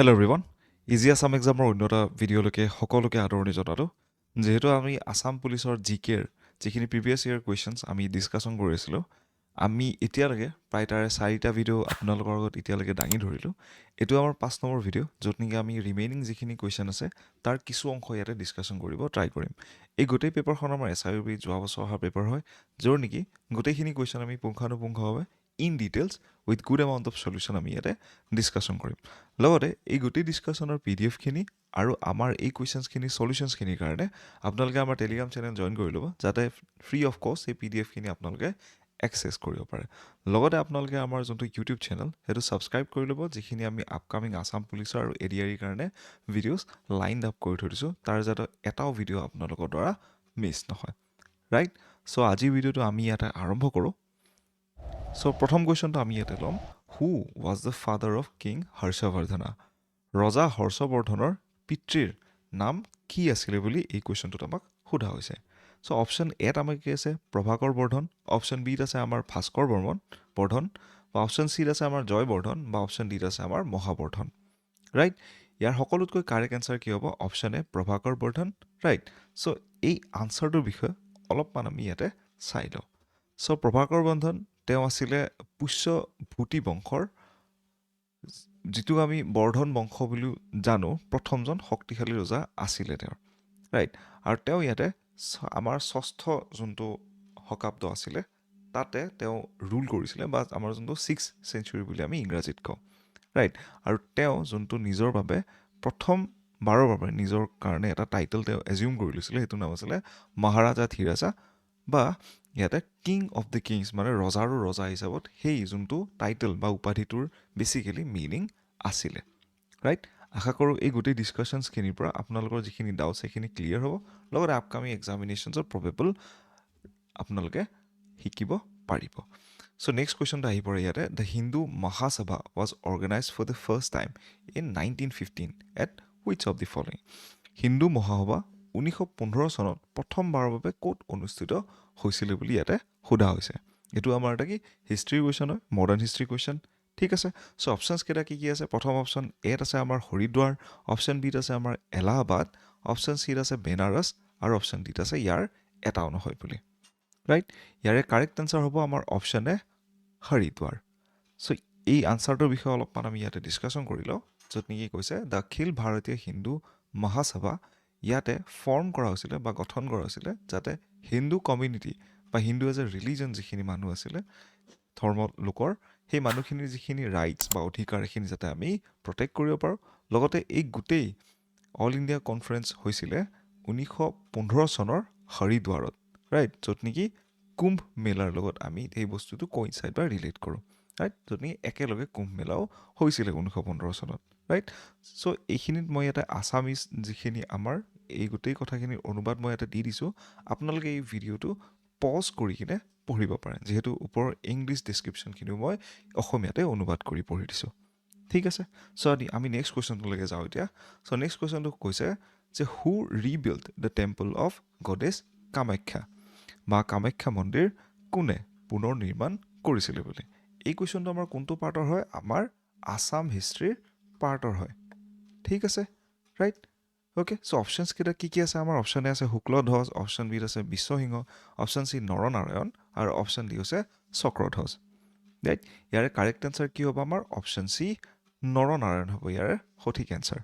Hello' everyone easy Assam এক্সামৰ অন্য এটা ভিডিঅ'লৈকে সকলোকে আদৰণি জনালোঁ যিহেতু আমি আছাম পুলিচৰ জিকেৰ যিখিনি প্ৰিভিয়াছ ইয়েৰ কুৱেশ্যনছ আমি ডিছকাশ্যন কৰি আছিলোঁ আমি এতিয়ালৈকে প্ৰায় তাৰে 4টা ভিডিঅ' আপোনালোকৰ আগত এতিয়ালৈকে দাঙি ধৰিলোঁ এইটো আমাৰ 5 নম্বৰ ভিডিঅ' য'ত নেকি আমি ৰিমেইনিং যিখিনি কুৱেশ্যন আছে তাৰ কিছু অংশ ইয়াতে ডিছকাশ্যন কৰিব ট্ৰাই কৰিম এই গোটেই পেপাৰখন আমাৰ SIOB যোৱা বছৰ অহা পেপাৰ হয় য'ৰ নেকি গোটেইখিনি কুৱেশ্যন আমি পুংখানুপুংখভাৱে in details with good amount of solution আমি ইয়াতে ডিছকাশ্যন কৰিম লগতে এই গোটেই ডিছকাশ্যনৰ PDF-খিনি আৰু আমাৰ এই কুৱেশ্যনছখিনি চলিউশ্যনছখিনিৰ কাৰণে আপোনালোকে আমাৰ টেলিগ্ৰাম চেনেল জইন কৰি ল'ব যাতে ফ্ৰী অফ কষ্ট এই PDF-খিনি আপোনালোকে এক্সেছ কৰিব পাৰে লগতে আপোনালোকে আমাৰ যোনটো ইউটিউব চেনেল সেইটো ছাবস্ক্ৰাইব কৰি ল'ব যিখিনি আমি আপকামিং আছাম পুলিচৰ আৰু ADREৰ কাৰণে ভিডিঅ'ছ লাইন আপ কৰি থৈ দিছোঁ তাৰ যাতে এটাও ভিডিঅ' আপোনালোকৰ দ্বাৰা মিছ নহয় ৰাইট চ' আজিৰ ভিডিঅ'টো আমি ইয়াতে আৰম্ভ কৰোঁ চ' প্ৰথম কুৱেশ্যনটো আমি ইয়াতে ল'ম who was the father of king Harshavardhana ৰজা হৰ্ষবৰ্ধনৰ পিতৃৰ নাম কি আছিলে বুলি এই কুৱেশ্যনটোত আমাক সোধা হৈছে চ' অপশ্যন এত আমাক কি আছে প্ৰভাকৰ বৰ্ধন অপশ্যন বিত আছে আমাৰ ভাস্কৰ বৰ্ধন বা অপশ্যন চিত আছে আমাৰ জয়বৰ্ধন বা অপশ্যন ডিত আছে আমাৰ মহাবৰ্ধন ৰাইট ইয়াৰ সকলোতকৈ কাৰেক্ট এনচাৰ কি হ'ব option A Prabhakar Vardhan right so' এই আনচাৰটোৰ বিষয়ে অলপমান আমি ইয়াতে চাই লওঁ চ' প্ৰভাকৰ বৰ্ধন তেওঁ আছিলে পুষ্যভূতি বংশৰ যিটো আমি বৰ্ধন বংশ বুলিও জানো প্ৰথমজন শক্তিশালী ৰজা আছিলে তেওঁৰ ৰাইট আৰু তেওঁ ইয়াতে আমাৰ ষষ্ঠ যোনটো শতাব্দ আছিলে তাতে তেওঁ ৰুল কৰিছিলে বা আমাৰ যোনটো 6th century বুলি আমি ইংৰাজীত কওঁ ৰাইট আৰু তেওঁ যোনটো নিজৰ বাবে প্ৰথমবাৰৰ বাবে নিজৰ কাৰণে এটা টাইটেল তেওঁ এজিউম কৰি লৈছিলে সেইটো নাম আছিলে মহাৰাজা ধীৰাজা বা ইয়াতে কিং অফ দ্য কিংছ মানে ৰজাৰো ৰজা হিচাপত সেই যোনটো টাইটেল বা উপাধিটোৰ বেচিকেলি মিনিং আছিলে ৰাইট আশা কৰোঁ এই গোটেই ডিছকাশ্যনছখিনিৰ পৰা আপোনালোকৰ যিখিনি ডাউটছ সেইখিনি ক্লিয়াৰ হ'ব লগতে আপকামিং এক্সামিনেশ্যনছৰ প্ৰবেবল আপোনালোকে শিকিব পাৰিব চ' নেক্সট কুৱেশ্যনটো আহি পৰে ইয়াতে the Hindu Mahasabha was organise for the first time in 1915 at which of the following Hindu Mahasabha 1915 চনত প্ৰথমবাৰৰ বাবে ক'ত অনুষ্ঠিত হৈছিলে বুলি ইয়াতে সোধা হৈছে এইটো আমাৰ এটা কি হিষ্ট্ৰীৰ কুৱেশ্যন হয় মডাৰ্ণ হিষ্ট্ৰী কুৱেশ্যন ঠিক আছে চ' অপশ্যনছ কেইটা কি আছে প্ৰথম অপশ্যন এত আছে আমাৰ হৰিদ্বাৰ অপশ্যন বিত আছে আমাৰ এলাহাবাদ অপশ্যন চিত আছে বেনাৰস আৰু অপশ্যন ডিত আছে ইয়াৰ এটাও নহয় বুলি ৰাইট ইয়াৰে কাৰেক্ট এনচাৰ হ'ব আমাৰ অপশ্যন এ হৰিদ্বাৰ চ' এই আনচাৰটোৰ বিষয়ে অলপমান আমি ইয়াতে ডিছকাশ্যন কৰি লওঁ য'ত নেকি কৈছে দ্য অখিল ভাৰতীয় হিন্দু মহাসভা ইয়াতে ফৰ্ম কৰা হৈছিলে বা গঠন কৰা হৈছিলে যাতে হিন্দু কমিউনিটি বা হিন্দু এজ এ ৰিলিজন যিখিনি মানুহ আছিলে ধৰ্ম লোকৰ সেই মানুহখিনিৰ যিখিনি ৰাইটছ বা অধিকাৰ এইখিনি যাতে আমি প্ৰটেক্ট কৰিব পাৰোঁ লগতে এই গোটেই অল ইণ্ডিয়া কনফাৰেঞ্চ হৈছিলে 1915 চনৰ হৰিদ্বাৰত ৰাইট য'ত নেকি কুম্ভ মেলাৰ লগত আমি এই বস্তুটো কোইনচাইড বা ৰিলেট কৰোঁ ৰাইট য'ত নেকি একেলগে কুম্ভ মেলাও হৈছিলে 1915 চনত ৰাইট চ' এইখিনিত মই ইয়াতে আছামিজ যিখিনি আমাৰ এই গোটেই কথাখিনিৰ অনুবাদ মই ইয়াতে দি দিছোঁ আপোনালোকে এই ভিডিঅ'টো পজ কৰি কিনে পঢ়িব পাৰে যিহেতু ওপৰৰ ইংলিছ ডেছক্ৰিপশ্যনখিনিও মই অসমীয়াতে অনুবাদ কৰি পঢ়ি দিছোঁ ঠিক আছে চ' আমি নেক্সট কুৱেশ্যনটোলৈকে যাওঁ এতিয়া চ' নেক্সট কুৱেশ্যনটো কৈছে যে who rebuild the temple of goddess Kamakhya বা কামাখ্যা মন্দিৰ কোনে পুনৰ নিৰ্মাণ কৰিছিলে বুলি এই কুৱেশ্যনটো আমাৰ কোনটো পাৰ্টৰ হয় আমাৰ আছাম হিষ্ট্ৰীৰ পাৰ্টৰ হয় ঠিক আছে ৰাইট অ'কে চ' অপশ্যনছ কেইটা কি আছে আমাৰ অপশ্যন এ আছে শুক্লধ্বজ অপশ্যন বিত আছে বিশ্বসিংহ অপশ্যন চি নৰনাৰায়ণ আৰু অপশ্যন ডি হৈছে চক্ৰধ্বজ ৰাইট ইয়াৰে কাৰেক্ট এনচাৰ কি হ'ব আমাৰ অপশ্যন চি নৰনাৰায়ণ হ'ব ইয়াৰে সঠিক এনচাৰ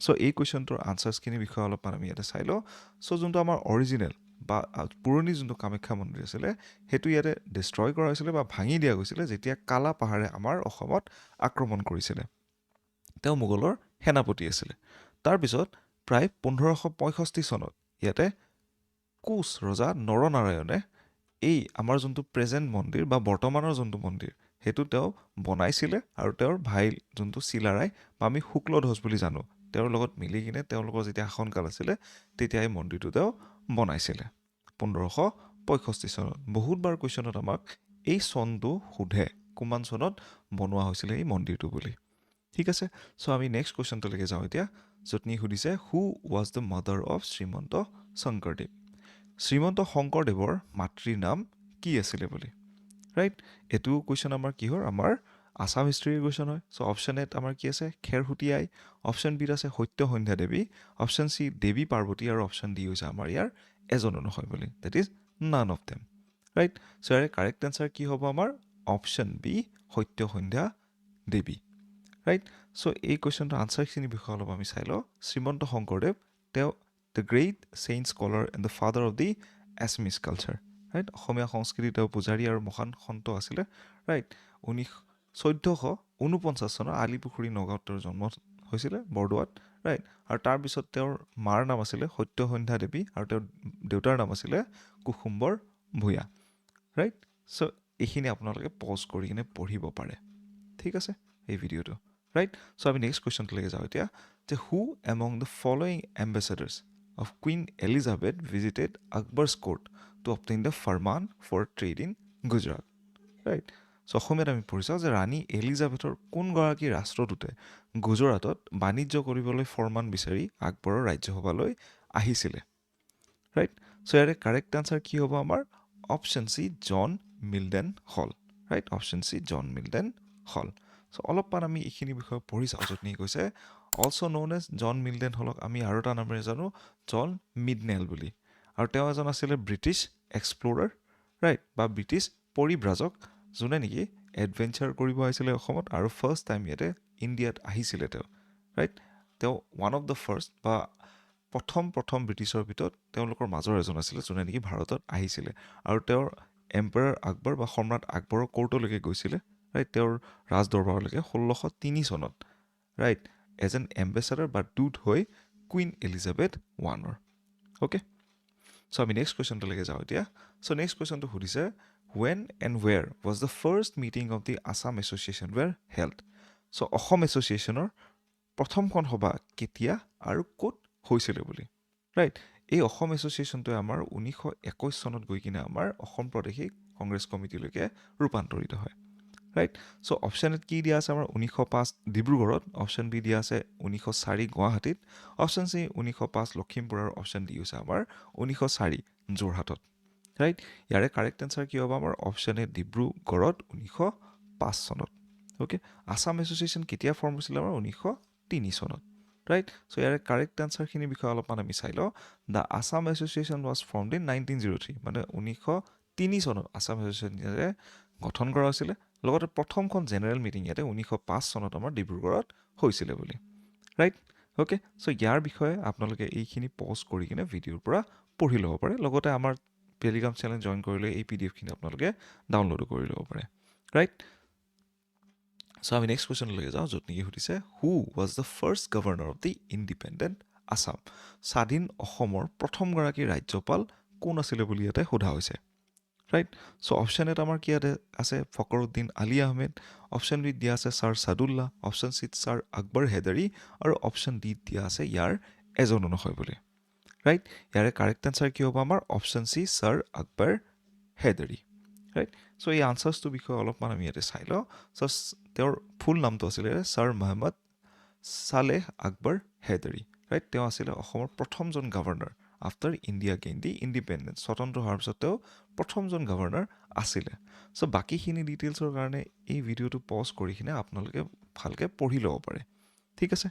চ' এই কুৱেশ্যনটোৰ আনচাৰ্ছখিনিৰ বিষয়ে অলপমান আমি ইয়াতে চাই লওঁ চ' যোনটো আমাৰ অৰিজিনেল বা পুৰণি যোনটো কামাখ্যা মন্দিৰ আছিলে সেইটো ইয়াতে ডিষ্ট্ৰয় কৰা হৈছিলে বা ভাঙি দিয়া গৈছিলে যেতিয়া কালা পাহাৰে আমাৰ অসমত আক্ৰমণ কৰিছিলে তেওঁ মোগলৰ সেনাপতি আছিলে তাৰপিছত প্ৰায় 1565 চনত ইয়াতে কোচ ৰজা নৰনাৰায়ণে এই আমাৰ যোনটো প্ৰেজেণ্ট মন্দিৰ বা বৰ্তমানৰ যোনটো মন্দিৰ সেইটো তেওঁ বনাইছিলে আৰু তেওঁৰ ভাই যোনটো চিলাৰায় বা আমি শুক্লধ্বজ বুলি জানো তেওঁৰ লগত মিলি কিনে তেওঁলোকৰ যেতিয়া শাসনকাল আছিলে তেতিয়া এই মন্দিৰটো তেওঁ বনাইছিলে 1565 চনত বহুতবাৰ কুৱেশ্যনত আমাক এই চনটো সোধে কিমান চনত বনোৱা হৈছিলে এই মন্দিৰটো বুলি ঠিক আছে চ' আমি নেক্সট কুৱেশ্যনটোলৈকে যাওঁ এতিয়া য'ত নি সুধিছে হু was the mother of Srimanta Sankardev Srimanta শংকৰদেৱৰ মাতৃৰ নাম কি আছিলে বুলি ৰাইট এইটো কুৱেশ্যন আমাৰ কি হয় আমাৰ আছাম হিষ্ট্ৰীৰ কুৱেশ্যন হয়। চ' অপশ্যন এত আমাৰ কি আছে খেৰসুটি আই, অপশ্যন বিত আছে সত্য সন্ধ্যা দেৱী, অপশ্যন চি দেৱী পাৰ্বতী আৰু অপশ্যন ডি হৈছে আমাৰ ইয়াৰ এজনো নহয় বুলি, that is none of them, right. So' ইয়াৰে কাৰেক্ট এনচাৰ কি হ'ব আমাৰ অপশ্যন বি সত্য সন্ধ্যা দেৱী, ৰাইট। চ' এই কুৱেশ্যনটোৰ আনচাৰখিনিৰ বিষয়ে অলপ আমি চাই লওঁ। শ্ৰীমন্ত শংকৰদেৱ, তেওঁ the great saint scholar and the father of the Assamese culture, right. অসমীয়া সংস্কৃতি তেওঁ পূজাৰী আৰু মহান সন্ত আছিলে, ৰাইট। 1449 চনৰ আলিপুখুৰী নগাঁৱত তেওঁৰ জন্ম হৈছিলে বৰদোৱাত, ৰাইট। আৰু তাৰপিছত তেওঁৰ মাৰ নাম আছিলে সত্য সন্ধ্যা দেৱী আৰু তেওঁৰ দেউতাৰ নাম আছিলে কুসুম্বৰ ভূঞা, ৰাইট। চ' এইখিনি আপোনালোকে পজ কৰি কিনে পঢ়িব পাৰে, ঠিক আছে এই ভিডিঅ'টো, ৰাইট। চ' আমি নেক্সট কুৱেশ্যনটোলৈকে যাওঁ এতিয়া, যে who among the following ambassadors of Queen Elizabeth visited Akbar's court to obtain the farman for trade in Gujarat, right. So' অসমীয়াত আমি পঢ়িছোঁ যে ৰাণী এলিজাবেথৰ কোনগৰাকী ৰাষ্ট্ৰদূতে গুজৰাটত বাণিজ্য কৰিবলৈ ফৰমান বিচাৰি আকবৰৰ ৰাজ্যসভালৈ আহিছিলে, ৰাইট। চ' ইয়াৰে কাৰেক্ট আনচাৰ কি হ'ব আমাৰ অপশ্যন চি জন মিল্ডেন হল, ৰাইট। অপশ্যন চি জন মিল্ডেন হল। চ' অলপমান আমি এইখিনি বিষয়ে পঢ়ি চাওঁ, য'ত নেকি কৈছে অলছ' ন'ন এজ জন মিল্ডেন হলক আমি আৰু এটা নামেৰে জানো জন মিডনেল বুলি, আৰু তেওঁ এজন আছিলে ব্ৰিটিছ এক্সপ্ল'ৰাৰ, ৰাইট, বা ব্ৰিটিছ পৰিব্ৰাজক, যোনে নেকি এডভেঞ্চাৰ কৰিব আহিছিলে অসমত আৰু ফাৰ্ষ্ট টাইম ইয়াতে ইণ্ডিয়াত আহিছিলে তেওঁ, ৰাইট। তেওঁ ওৱান অফ দ্য ফাৰ্ষ্ট বা প্ৰথম ব্ৰিটিছৰ ভিতৰত তেওঁলোকৰ মাজৰ এজন আছিলে যোনে নেকি ভাৰতত আহিছিলে, আৰু তেওঁৰ এম্পায়াৰ আকবৰ বা সম্ৰাট আকবৰৰ কোৰ্টলৈকে গৈছিলে, ৰাইট, তেওঁৰ ৰাজদৰবাৰলৈকে 1603 চনত, ৰাইট, এজ এন এম্বেচাডাৰ বা দূত হৈ কুইন এলিজাবেথ ওৱানৰ, অ'কে। চ' আমি নেক্সট কুৱেশ্যনটোলৈকে যাওঁ এতিয়া। চ' নেক্সট কুৱেশ্যনটো সুধিছে when and where was the first meeting of the Assam Association were held? চ' অসম এছ'চিয়েশ্যনৰ প্ৰথমখন সভা কেতিয়া আৰু ক'ত হৈছিলে বুলি, ৰাইট। এই অসম এছ'চিয়েশ্যনটোৱে আমাৰ 1921 চনত গৈ কিনে আমাৰ অসম প্ৰদেশিক কংগ্ৰেছ কমিটিলৈকে ৰূপান্তৰিত হয়, ৰাইট। চ' অপশ্যন এত কি দিয়া আছে আমাৰ 1905 ডিব্ৰুগড়ত, অপশ্যন বি দিয়া আছে 1904 গুৱাহাটীত, অপশ্যন চি 1905 লখিমপুৰ আৰু অপশ্যন ডি হৈছে আমাৰ 1904 যোৰহাটত, ৰাইট। ইয়াৰে কাৰেক্ট এনচাৰ কি হ'ব আমাৰ অপশ্যন এ ডিব্ৰুগড়ত 1905 চনত, অ'কে। আছাম এছ'চিয়েশ্যন কেতিয়া ফৰ্ম হৈছিলে আমাৰ 1903 চনত, ৰাইট। চ' ইয়াৰে কাৰেক্ট এনচাৰখিনিৰ বিষয়ে অলপমান আমি চাই লওঁ। The Assam association was formed in 1903, মানে 1903 চনত আছাম এছ'চিয়েশ্যন ইয়াতে গঠন কৰা হৈছিলে, লগতে প্ৰথমখন জেনেৰেল মিটিং ইয়াতে 1905 চনত আমাৰ ডিব্ৰুগড়ত হৈছিলে বুলি, ৰাইট, অ'কে। চ' ইয়াৰ বিষয়ে আপোনালোকে এইখিনি পজ কৰি কিনে ভিডিঅ'ৰ পৰা পঢ়ি ল'ব পাৰে, লগতে আমাৰ টেলিগ্ৰাম চেনেল জইন কৰিলে এই PDF-খিনি আপোনালোকে ডাউনলোডো কৰি ল'ব পাৰে, ৰাইট। চ' আমি নেক্সট কুৱেশ্যনলৈকে যাওঁ, য'ত নেকি সুধিছে হু was the first governor of the independent Assam? স্বাধীন অসমৰ প্ৰথমগৰাকী ৰাজ্যপাল কোন আছিলে বুলি ইয়াতে সোধা হৈছে, ৰাইট। চ' অপশ্যন এত আমাৰ কি আছে ফখৰুদ্দিন আলি আহমেদ, অপশ্যন বিত দিয়া আছে ছাৰ ছাদুল্লাহ, অপশ্যন চিত ছাৰ আকবৰ হেদাৰী আৰু অপশ্যন ডিত দিয়া আছে ইয়াৰ এজনো নহয় বুলি, ৰাইট। ইয়াৰে কাৰেক্ট এনচাৰ কি হ'ব আমাৰ অপশ্যন চি ছাৰ আকবৰ হেদাৰী, ৰাইট। চ' এই আনচাৰ্ছটোৰ বিষয়ে অলপমান আমি ইয়াতে চাই লওঁ। চ' তেওঁৰ ফুল নামটো আছিলে ছাৰ মহম্মদ ছালেহ আকবৰ হেদাৰী, ৰাইট। তেওঁ আছিলে অসমৰ প্ৰথমজন গভৰ্ণৰ আফটাৰ ইণ্ডিয়া গেইন দি ইণ্ডিপেণ্ডেঞ্চ, স্বতন্ত্ৰ হোৱাৰ পিছত তেওঁ প্ৰথমজন গভৰ্ণৰ আছিলে। চ' বাকীখিনি ডিটেইলছৰ কাৰণে এই ভিডিঅ'টো পজ কৰি কিনে আপোনালোকে ভালকৈ পঢ়ি ল'ব পাৰে, ঠিক আছে।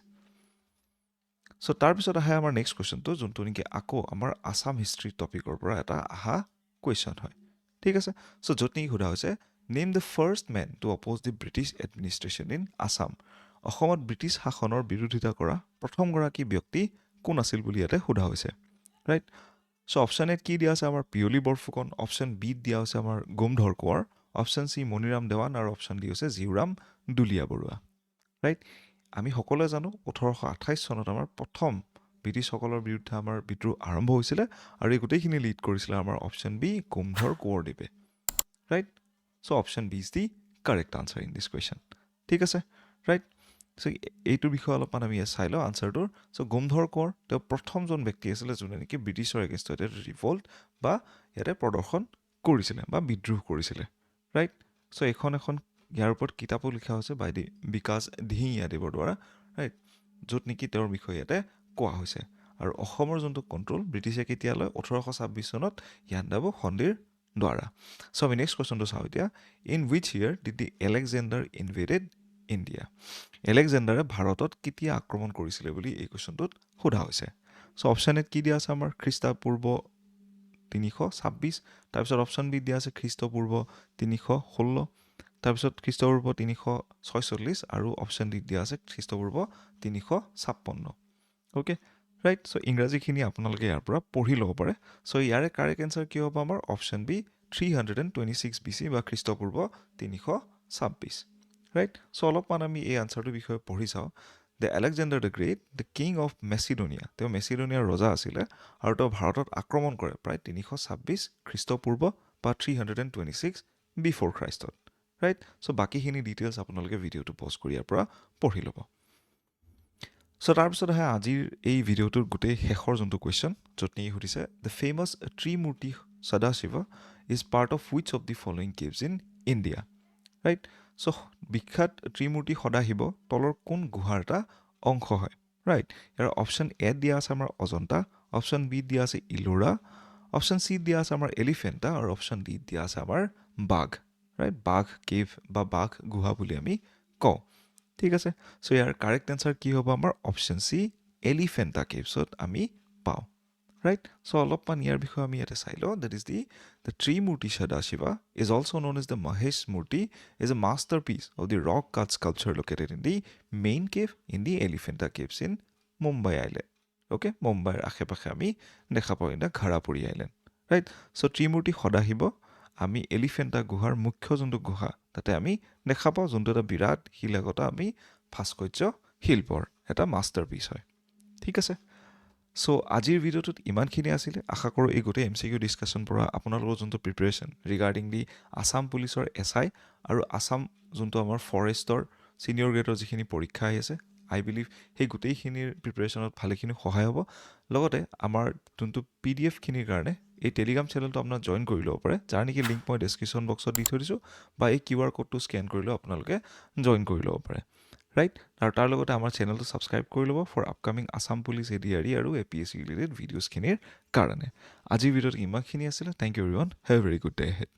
চ' তাৰপিছত আহে আমাৰ নেক্সট কুৱেশ্যনটো, যোনটো নেকি আকৌ আমাৰ আছাম হিষ্ট্ৰী টপিকৰ পৰা এটা আহা কুৱেশ্যন হয়, ঠিক আছে। চ' য'ত নেকি সোধা হৈছে name the first man to oppose the British administration in Assam. অসমত ব্ৰিটিছ শাসনৰ বিৰোধিতা কৰা প্ৰথমগৰাকী ব্যক্তি কোন আছিল বুলি ইয়াতে সোধা হৈছে, ৰাইট। চ' অপশ্যন এত কি দিয়া আছে আমাৰ পিয়লি বৰফুকন, অপশ্যন বিত দিয়া হৈছে আমাৰ গোমধৰ কোঁৱৰ, অপশ্যন চি মণিৰাম দেৱান আৰু অপশ্যন ডি হৈছে জীউৰাম দুলীয়া বৰুৱা, ৰাইট। আমি সকলোৱে জানো 1828 চনত আমাৰ প্ৰথম ব্ৰিটিছসকলৰ বিৰুদ্ধে আমাৰ বিদ্ৰোহ আৰম্ভ হৈছিলে, আৰু এই গোটেইখিনি লিড কৰিছিলে আমাৰ অপশ্যন বি গোমধৰ কোঁৱৰদেৱে, right. So' option B is the correct answer in this question, ঠিক আছে, ৰাইট। চ' এইটোৰ বিষয়ে অলপমান আমি চাই লওঁ আনচাৰটোৰ। চ' গোমধৰ কোঁৱৰ তেওঁ প্ৰথমজন ব্যক্তি আছিলে যোনে নেকি ব্ৰিটিছৰ এগেইনষ্টত ইয়াতে ৰিভল্ট বা ইয়াতে প্ৰদৰ্শন কৰিছিলে বা বিদ্ৰোহ কৰিছিলে, ৰাইট। চ' এখন ইয়াৰ ওপৰত কিতাপো লিখা হৈছে বাই দি বিকাশ দিহিঙীয়াদেৱৰ দ্বাৰা, ৰাইট, য'ত নেকি তেওঁৰ বিষয়ে ইয়াতে কোৱা হৈছে। আৰু অসমৰ যোনটো কণ্ট্ৰল ব্ৰিটিছে কেতিয়া লয় 1826 চনত ইয়াণ্ডাবু সন্ধিৰ দ্বাৰা চ' আমি নেক্সট কুৱেশ্যনটো চাওঁ এতিয়া in which year did the Alexander invaded India এলেকজেণ্ডাৰে ভাৰতত কেতিয়া আক্ৰমণ কৰিছিলে বুলি এই কুৱেশ্যনটোত সোধা হৈছে চ' অপশ্যন এত কি দিয়া আছে আমাৰ খ্ৰীষ্টপূৰ্ব 326 তাৰপিছত অপশ্যন বি দিয়া আছে খ্ৰীষ্টপূৰ্ব 316 তাৰপিছত খ্ৰীষ্টপূৰ্ব 346 আৰু অপশ্যন ডি দিয়া আছে খ্ৰীষ্টপূৰ্ব 356 অ'কে ৰাইট চ' ইংৰাজীখিনি আপোনালোকে ইয়াৰ পৰা পঢ়ি ল'ব পাৰে চ' ইয়াৰে কাৰেক্ট এনচাৰ কি হ'ব আমাৰ অপশ্যন বি 326 BC বা খ্ৰীষ্টপূৰ্ব 326 ৰাইট চ' অলপমান আমি এই আনচাৰটোৰ বিষয়ে পঢ়ি চাওঁ the Alexander the great the king of Macedonia তেওঁ মেচিডোনিয়াৰ ৰজা আছিলে আৰু তেওঁ ভাৰতত আক্ৰমণ কৰে প্ৰায় 326 খ্ৰীষ্টপূৰ্ব বা 326 বিফ'ৰ খ্ৰাইষ্টত ৰাইট চ' বাকীখিনি ডিটেইলছ আপোনালোকে ভিডিঅ'টো পজ কৰি ইয়াৰ পৰা পঢ়ি ল'ব চ' তাৰপিছত আহে আজিৰ এই ভিডিঅ'টোৰ গোটেই শেষৰ যোনটো কুৱেশ্যন য'ত নেকি সুধিছে the famous Trimurti Sadashiva is part of which of the following caves in India right so' বিখ্যাত ত্ৰিমূৰ্তি সদাশিৱ তলৰ কোন গুহাৰ এটা অংশ হয় ৰাইট ইয়াৰ অপশ্যন এ দিয়া আছে আমাৰ অজন্তা অপশ্যন বি দিয়া আছে ইলোৰা অপশ্যন চি দিয়া আছে আমাৰ এলিফেণ্টা আৰু অপশ্যন ডি দিয়া আছে আমাৰ বাঘ ৰাইট বাঘ কেভ বা বাঘ গুহা বুলি আমি কওঁ ঠিক আছে চ' ইয়াৰ কাৰেক্ট এনচাৰ কি হ'ব আমাৰ অপশ্যন চি এলিফেণ্টা কেভছত আমি পাওঁ ৰাইট চ' অলপমান ইয়াৰ বিষয়ে আমি ইয়াতে চাই লওঁ that is the the Trimurti Sadashiva is also' known as the Mahesh murti is a masterpiece of the rock cut sculpture located in the main cave in the Elephanta caves in Mumbai island okay মুম্বাইৰ আশে পাশে আমি দেখা পাওঁ in the Gharapuri island right so' Trimurti Sadashiv আমি এলিফেণ্টা গুহাৰ মুখ্য যোনটো গুহা তাতে আমি দেখা পাওঁ যোনটো এটা বিৰাট শিলাগতা আমি ভাস্কৰ্য শিল্পৰ এটা মাষ্টাৰ পিচ হয় ঠিক আছে চ' আজিৰ ভিডিঅ'টোত ইমানখিনি আছিলে আশা কৰোঁ এই গোটেই MCQ ডিছকাশ্যন পৰা আপোনালোকৰ যোনটো প্ৰিপেৰেশ্যন ৰিগাৰ্ডিং দি আছাম পুলিচৰ SI আৰু আছাম যোনটো আমাৰ ফৰেষ্টৰ ছিনিয়ৰ গ্ৰেডৰ যিখিনি পৰীক্ষা আহি আছে আই বিলিভ সেই গোটেইখিনিৰ প্ৰিপেৰেশ্যনত ভালেখিনি সহায় হ'ব লগতে আমাৰ যোনটো PDFখিনিৰ কাৰণে এই টেলিগ্ৰাম চেনেলটো আপোনাৰ জইন কৰি ল'ব পাৰে যাৰ নেকি লিংক মই ডেছক্ৰিপশ্যন বক্সত দি থৈ দিছোঁ বা এই QR কোডটো স্কেন কৰিলেও আপোনালোকে জইন কৰি ল'ব পাৰে ৰাইট আৰু তাৰ লগতে আমাৰ চেনেলটো ছাবস্ক্ৰাইব কৰি ল'ব for upcoming Assam police ADRE আৰু APSC ৰিলেটেড ভিডিঅ'ছখিনিৰ কাৰণে আজিৰ ভিডিঅ'ত ইমানখিনি আছিলে thank you everyone have a very good day head